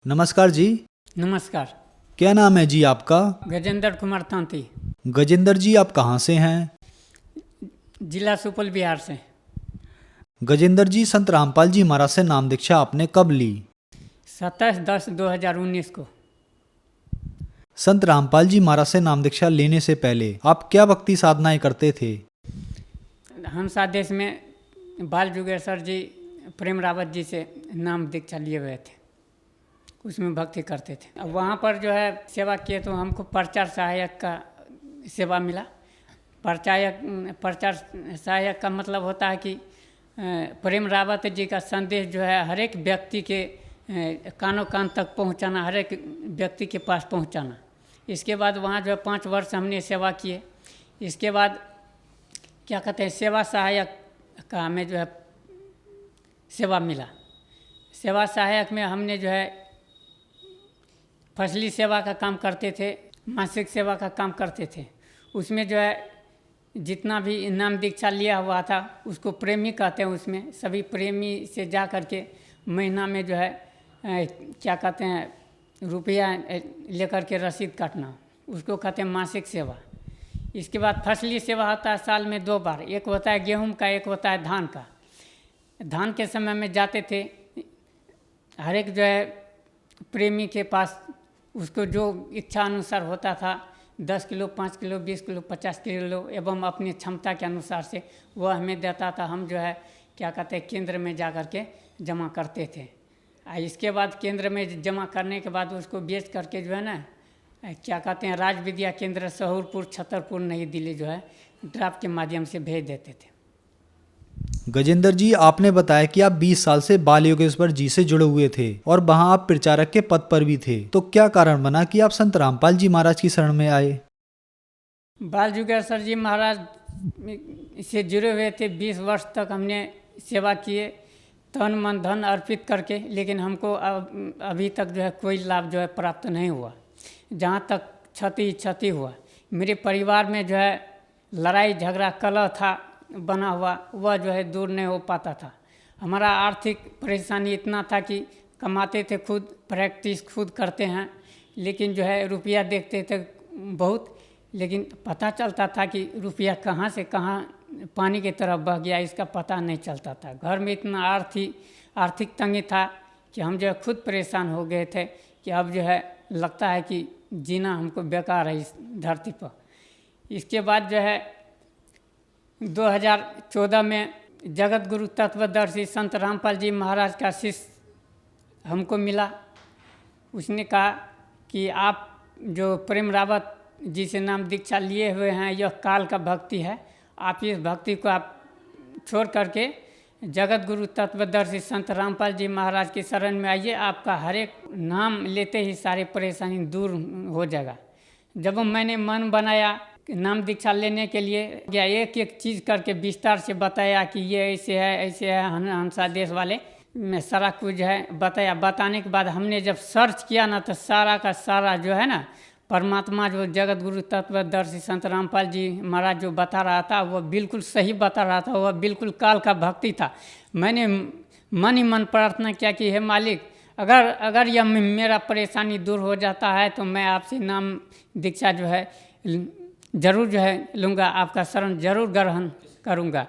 नमस्कार जी। नमस्कार। क्या नाम है जी आपका? गजेंद्र कुमार तांती। गजेंद्र जी, आप कहाँ से हैं? जिला सुपौल, बिहार से। गजेंद्र जी, संत रामपाल जी महाराज से नाम दीक्षा आपने कब ली? 27/10/2019 को। संत रामपाल जी महाराज से नाम दीक्षा लेने से पहले आप क्या भक्ति साधनाएं करते थे? हंस आदेश में बाल जुगेश्वर जी, प्रेम रावत जी से नाम दीक्षा लिए हुए थे, उसमें भक्ति करते थे। अब वहाँ पर जो है सेवा किए तो हमको प्रचार सहायक का सेवा मिला। प्रचार सहायक का मतलब होता है कि प्रेम रावत जी का संदेश जो है हर एक व्यक्ति के कानों कान तक पहुंचाना, हर एक व्यक्ति के पास पहुंचाना। इसके बाद वहाँ जो है 5 वर्ष हमने सेवा किए। इसके बाद क्या कहते हैं, सेवा सहायक का हमें जो है सेवा मिला। सेवा सहायक में हमने जो है फसली सेवा का काम करते थे, मासिक सेवा का काम करते थे। उसमें जो है जितना भी नाम दीक्षा लिया हुआ था उसको प्रेमी कहते हैं। उसमें सभी प्रेमी से जा कर के महीना में जो है क्या कहते हैं रुपया लेकर के रसीद काटना, उसको कहते हैं मासिक सेवा। इसके बाद फसली सेवा होता है साल में 2 बार, एक होता है गेहूं का, एक होता है धान का। धान के समय में जाते थे, हर एक जो है प्रेमी के पास उसको जो इच्छा अनुसार होता था 10 किलो, 5 किलो, 20 किलो, 50 किलो एवं अपनी क्षमता के अनुसार से वह हमें देता था। हम जो है क्या कहते हैं केंद्र में जा कर के जमा करते थे। इसके बाद केंद्र में जमा करने के बाद उसको बेच करके जो है ना क्या कहते हैं राज विद्या केंद्र सहूरपुर, छतरपुर, नई दिल्ली जो है ड्राफ्ट के माध्यम से भेज देते थे। गजेंद्र जी, आपने बताया कि आप 20 साल से बाल योगेश्वर जी से जुड़े हुए थे और वहां आप प्रचारक के पद पर भी थे, तो क्या कारण बना कि आप संत रामपाल जी महाराज की शरण में आए? बाल जुगेश्वर जी महाराज से जुड़े हुए थे। 20 वर्ष तक हमने सेवा किए, तन मन धन अर्पित करके, लेकिन हमको अभी तक जो है कोई लाभ जो है प्राप्त नहीं हुआ। जहाँ तक क्षति हुआ, मेरे परिवार में जो है लड़ाई झगड़ा कलह था बना हुआ, वह जो है दूर नहीं हो पाता था। हमारा आर्थिक परेशानी इतना था कि कमाते थे खुद, प्रैक्टिस खुद करते हैं, लेकिन जो है रुपया देखते थे बहुत, लेकिन पता चलता था कि रुपया कहाँ से कहाँ पानी की तरफ बह गया, इसका पता नहीं चलता था। घर में इतना आर्थिक तंगी था कि हम जो है खुद परेशान हो गए थे कि अब जो है लगता है कि जीना हमको बेकार है इस धरती पर। इसके बाद जो है 2014 में जगत गुरु तत्वदर्शी संत रामपाल जी महाराज का शिष्य हमको मिला। उसने कहा कि आप जो प्रेम रावत जी से नाम दीक्षा लिए हुए हैं, यह काल का भक्ति है, आप इस भक्ति को आप छोड़ करके जगत गुरु तत्वदर्शी संत रामपाल जी महाराज की शरण में आइए, आपका हर एक नाम लेते ही सारी परेशानी दूर हो जाएगा। जब मैंने मन बनाया नाम दीक्षा लेने के लिए, या एक एक चीज़ करके विस्तार से बताया कि ये ऐसे है हंसा देश वाले में सारा कुछ है बताया। बताने के बाद हमने जब सर्च किया ना, तो सारा का सारा जो है ना परमात्मा जो जगत गुरु तत्वदर्शी संत रामपाल जी महाराज जो बता रहा था वह बिल्कुल सही बता रहा था, वह बिल्कुल काल का भक्ति था। मैंने मन ही मन प्रार्थना किया कि हे मालिक, अगर यह मेरा परेशानी दूर हो जाता है तो मैं आपसे नाम दीक्षा जो है जरूर जो है लूँगा, आपका शरण जरूर ग्रहण करूँगा।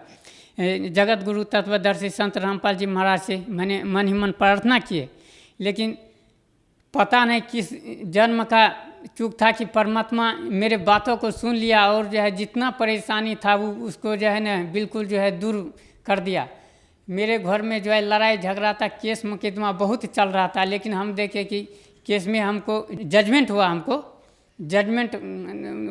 जगत गुरु तत्वदर्शी संत रामपाल जी महाराज से मैंने मन ही मन प्रार्थना किए, लेकिन पता नहीं किस जन्म का चूक था कि परमात्मा मेरे बातों को सुन लिया और जो है जितना परेशानी था वो उसको जो है ना बिल्कुल जो है दूर कर दिया। मेरे घर में जो है लड़ाई झगड़ा था, केस मुकदमा बहुत चल रहा था, लेकिन हम देखे कि केस में हमको जजमेंट हुआ। हमको जजमेंट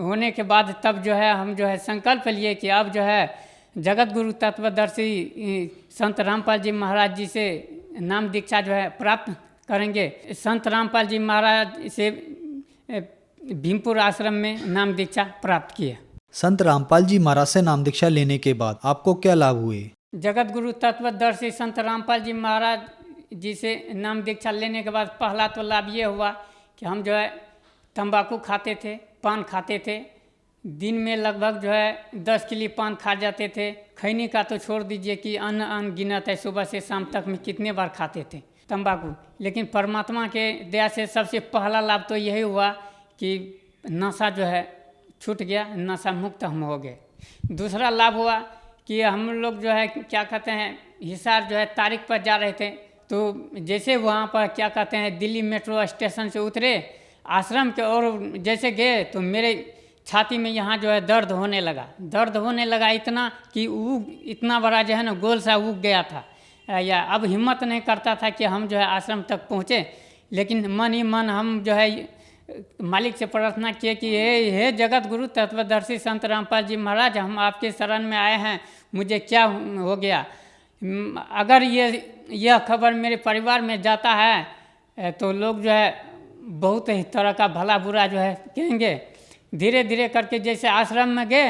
होने के बाद तब जो है हम जो है संकल्प लिए कि अब जो है जगत गुरु तत्वदर्शी संत रामपाल जी महाराज जी से नाम दीक्षा जो है प्राप्त करेंगे। संत रामपाल जी महाराज से भीमपुर आश्रम में नाम दीक्षा प्राप्त किए। संत रामपाल जी महाराज से नाम दीक्षा लेने के बाद आपको क्या लाभ हुए? जगत गुरु तत्वदर्शी संत रामपाल जी महाराज जी से नाम दीक्षा लेने के बाद पहला तो लाभ ये हुआ कि हम जो है तंबाकू खाते थे, पान खाते थे। दिन में लगभग जो है 10 किलो पान खा जाते थे। खैनी का तो छोड़ दीजिए कि अन्न गिनत है, सुबह से शाम तक में कितने बार खाते थे। तंबाकू। लेकिन परमात्मा के दया से सबसे पहला लाभ तो यही हुआ कि नशा जो है छूट गया, नशा मुक्त हम हो गए। दूसरा लाभ हुआ कि हम लोग जो है क्या कहते हैं हिसार जो है तारीख पर जा रहे थे, तो जैसे वहाँ पर क्या कहते हैं दिल्ली मेट्रो स्टेशन से उतरे आश्रम के और जैसे गए तो मेरे छाती में यहाँ जो है दर्द होने लगा इतना कि इतना बड़ा जो है ना गोल सा उग गया था, या अब हिम्मत नहीं करता था कि हम जो है आश्रम तक पहुँचे। लेकिन मन ही मन हम जो है मालिक से प्रार्थना किए कि हे जगत गुरु तत्वदर्शी संत रामपाल जी महाराज, हम आपके शरण में आए हैं, मुझे क्या हो गया। अगर यह खबर मेरे परिवार में जाता है तो लोग जो है बहुत ही तरह का भला बुरा जो है कहेंगे। धीरे धीरे करके जैसे आश्रम में गए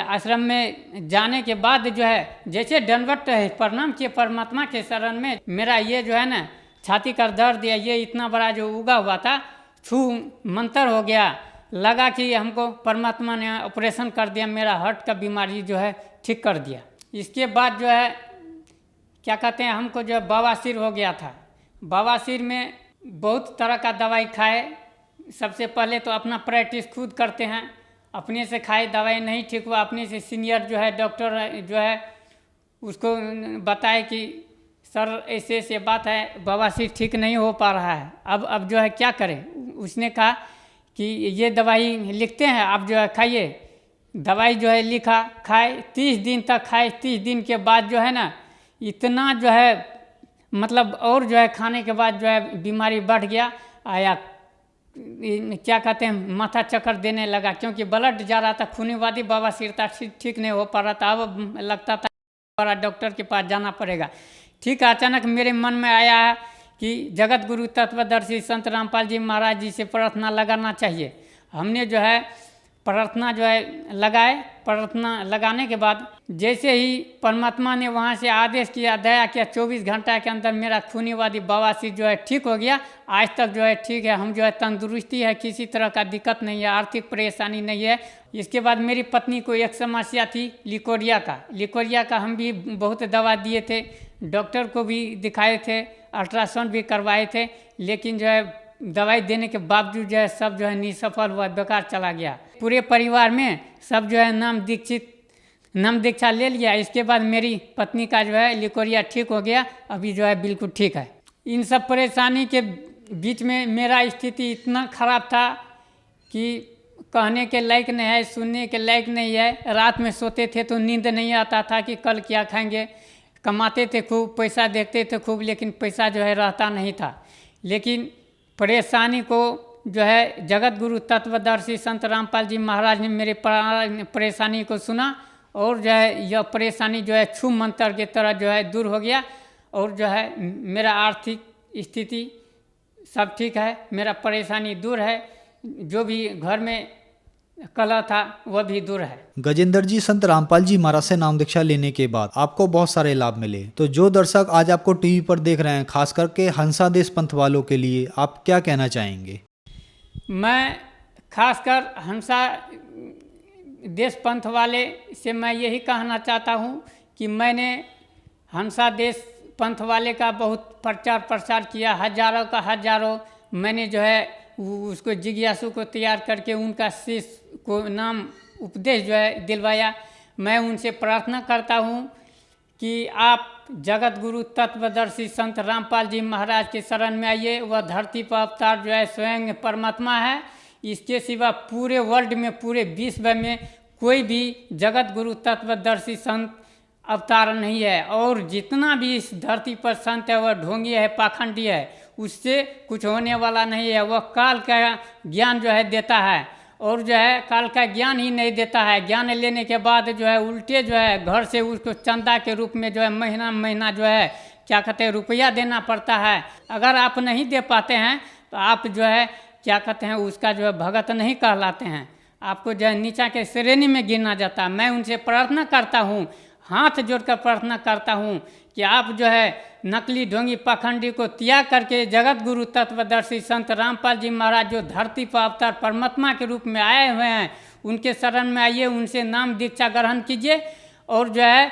आश्रम में जाने के बाद जो है जैसे दंडवत प्रणाम किए परमात्मा के शरण में, मेरा ये जो है ना छाती का दर्द या ये इतना बड़ा जो उगा हुआ था छू मंतर हो गया। लगा कि हमको परमात्मा ने ऑपरेशन कर दिया, मेरा हार्ट का बीमारी जो है ठीक कर दिया। इसके बाद जो है क्या कहते हैं हमको जो है बवासीर हो गया था। बवासीर में बहुत तरह का दवाई खाए। सबसे पहले तो अपना प्रैक्टिस खुद करते हैं, अपने से खाए, दवाई नहीं ठीक हुआ, अपने से सीनियर जो है डॉक्टर जो है उसको बताए कि सर ऐसे ऐसे बात है, बवासीर ठीक नहीं हो पा रहा है, अब जो है क्या करें। उसने कहा कि ये दवाई लिखते हैं आप जो है खाइए। दवाई जो है लिखा, खाए 30 दिन तक खाए। 30 दिन के बाद जो है ना इतना जो है मतलब और जो है खाने के बाद जो है बीमारी बढ़ गया। आया क्या कहते हैं माथा चक्कर देने लगा, क्योंकि ब्लड जा रहा था, खूनीवादी बवासीर था, ठीक नहीं हो पा रहा था। अब लगता था बड़ा डॉक्टर के पास जाना पड़ेगा। ठीक है, अचानक मेरे मन में आया कि जगत गुरु तत्वदर्शी संत रामपाल जी महाराज जी से प्रार्थना लगाना चाहिए। हमने जो है प्रार्थना जो है लगाए। प्रार्थना लगाने के बाद जैसे ही परमात्मा ने वहाँ से आदेश किया, दया किया, 24 घंटा के अंदर मेरा खूनीवादी बवासीर जो है ठीक हो गया। आज तक जो है ठीक है, हम जो है तंदुरुस्ती है, किसी तरह का दिक्कत नहीं है, आर्थिक परेशानी नहीं है। इसके बाद मेरी पत्नी को एक समस्या थी लिकोरिया का हम भी बहुत दवा दिए थे, डॉक्टर को भी दिखाए थे, अल्ट्रासाउंड भी करवाए थे, लेकिन जो है दवाई देने के बावजूद जो है सब जो है निसफल हुआ, बेकार चला गया। पूरे परिवार में सब जो है नाम दीक्षा ले लिया। इसके बाद मेरी पत्नी का जो है लिकोरिया ठीक हो गया, अभी जो है बिल्कुल ठीक है। इन सब परेशानी के बीच में मेरा स्थिति इतना खराब था कि कहने के लायक नहीं है, सुनने के लायक नहीं है। रात में सोते थे तो नींद नहीं आता था कि कल क्या खाएंगे। कमाते थे खूब, पैसा देखते थे खूब, लेकिन पैसा जो है रहता नहीं था। लेकिन परेशानी को जो है जगत गुरु तत्वदर्शी संत रामपाल जी महाराज ने मेरे परेशानी को सुना और जो है यह परेशानी जो है छू मंत्र के तरह जो है दूर हो गया। और जो है मेरा आर्थिक स्थिति सब ठीक है, मेरा परेशानी दूर है, जो भी घर में कला था वह भी दूर है। गजेंद्र जी, संत रामपाल जी महाराज से नाम दीक्षा लेने के बाद आपको बहुत सारे लाभ मिले, तो जो दर्शक आज आपको टीवी पर देख रहे हैं, खास करके हंसा देश पंथ वालों के लिए आप क्या कहना चाहेंगे? मैं खासकर हंसा देश पंथ वाले से मैं यही कहना चाहता हूँ कि मैंने हंसा देश पंथ वाले का बहुत प्रचार प्रसार किया, हजारों मैंने जो है उसको जिज्ञासु को तैयार करके उनका शिष्य को नाम उपदेश जो है दिलवाया। मैं उनसे प्रार्थना करता हूँ कि आप जगत गुरु तत्वदर्शी संत रामपाल जी महाराज के शरण में आइए। वह धरती पर अवतार जो है स्वयं परमात्मा है। इसके सिवा पूरे वर्ल्ड में, पूरे विश्व में कोई भी जगत गुरु तत्वदर्शी संत अवतार नहीं है। और जितना भी इस धरती पर संत है वह ढोंगी है, पाखंडी है, उससे कुछ होने वाला नहीं है। वह काल का ज्ञान जो है देता है, और जो है काल का ज्ञान ही नहीं देता है। ज्ञान लेने के बाद जो है उल्टे जो है घर से उसको चंदा के रूप में जो है महीना जो है क्या कहते हैं रुपया देना पड़ता है। अगर आप नहीं दे पाते हैं तो आप जो है क्या कहते हैं उसका जो है भगत नहीं कहलाते हैं, आपको जो है नीचा के श्रेणी में गिना जाता है। मैं उनसे प्रार्थना करता हूँ, हाथ जोड़कर प्रार्थना करता हूँ कि आप जो है नकली ढोंगी पाखंडी को त्याग करके जगत गुरु तत्वदर्शी संत रामपाल जी महाराज जो धरती पर अवतार परमात्मा के रूप में आए हुए हैं उनके शरण में आइए, उनसे नाम दीक्षा ग्रहण कीजिए और जो है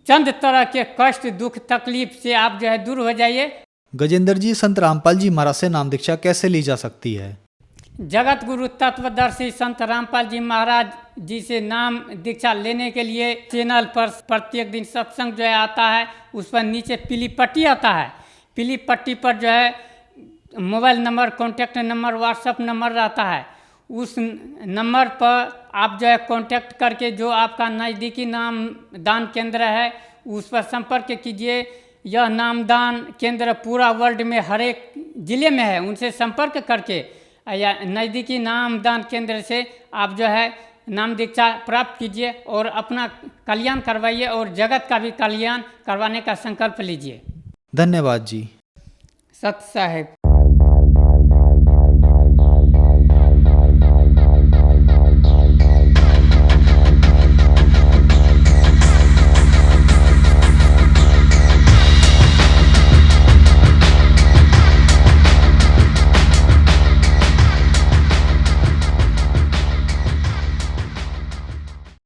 चंद तरह के कष्ट दुख तकलीफ से आप जो है दूर हो जाइए। गजेंद्र जी, संत रामपाल जी महाराज से नाम दीक्षा कैसे ली जा सकती है? जगत गुरु तत्वदर्शी संत रामपाल जी महाराज जी से नाम दीक्षा लेने के लिए चैनल पर प्रत्येक दिन सत्संग जो है आता है। उस पर नीचे पीली पट्टी आता है। पीली पट्टी पर जो है mobile number, contact number, WhatsApp number रहता है। उस नंबर पर आप जो है कांटेक्ट करके जो आपका नज़दीकी नाम दान केंद्र है उस पर संपर्क कीजिए। यह नामदान केंद्र पूरा वर्ल्ड में हर एक ज़िले में है। उनसे संपर्क करके या नज़दीकी नामदान केंद्र से आप जो है नाम दीक्षा प्राप्त कीजिए और अपना कल्याण करवाइए और जगत का भी कल्याण करवाने का संकल्प लीजिए। धन्यवाद जी। सत साहेब।